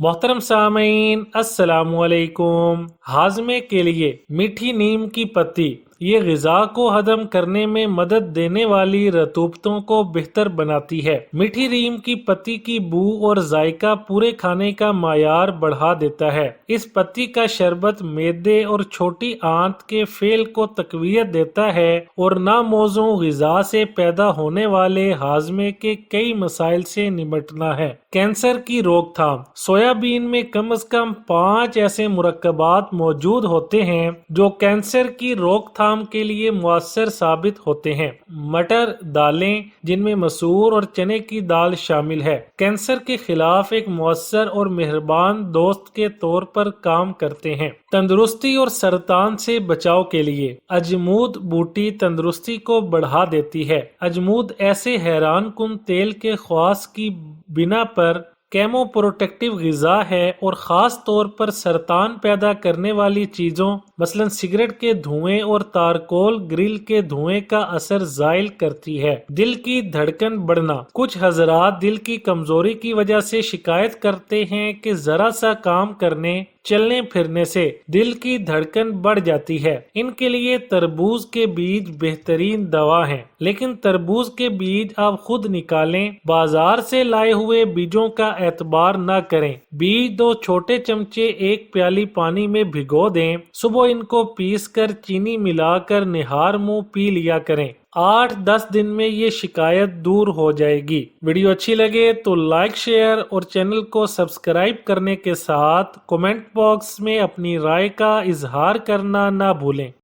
मोहतरम सामीन अस्सलाम वालेकुम। हाजमे के लिए मीठी नीम की पत्ती ये ग़िज़ा को हजम करने में मदद देने वाली रतूबतों को बेहतर बनाती है। मीठी नीम की पत्ती की बू और जायका पूरे खाने का मायार बढ़ा देता है। इस पत्ती का शरबत मैदे और छोटी आंत के फेल को तकवीयत देता है और नामौजू ग़िज़ा से पैदा होने वाले हाजमे के कई मसाइल से निपटना है। कैंसर की रोकथाम। सोयाबीन में कम से कम 5 ऐसे मुरक्कबात मौजूद होते हैं जो कैंसर की रोकथाम के लिए मुअस्सर साबित होते हैं। मटर दालें जिनमें मसूर और चने की दाल शामिल है, कैंसर के खिलाफ एक मुअस्सर और मेहरबान दोस्त के तौर पर काम करते हैं। तंदुरुस्ती और सरतान से बचाव के लिए अजमूद बूटी तंदुरुस्ती को बढ़ा देती है। अजमूद ऐसे हैरान कुन तेल के ख्वास की बिना पर केमो प्रोटेक्टिव ग़िज़ा है और ख़ास तौर पर सरतान पैदा करने वाली चीज़ों मसलन सिगरेट के धुएं और तारकोल ग्रिल के धुएं का असर ज़ाइल करती है। दिल की धड़कन बढ़ना। कुछ हज़रात दिल की कमज़ोरी की वजह से शिकायत करते हैं कि ज़रा सा काम करने चलने फिरने से दिल की धड़कन बढ़ जाती है। इनके लिए तरबूज के बीज बेहतरीन दवा हैं, लेकिन तरबूज के बीज आप खुद निकालें, बाजार से लाए हुए बीजों का एतबार न करें। बीज 2 छोटे चमचे 1 प्याली पानी में भिगो दें। सुबह इनको पीसकर चीनी मिलाकर निहार मुंह पी लिया करें। 8-10 दिन में ये शिकायत दूर हो जाएगी। वीडियो अच्छी लगे तो लाइक शेयर और चैनल को सब्सक्राइब करने के साथ कमेंट बॉक्स में अपनी राय का इजहार करना ना भूलें।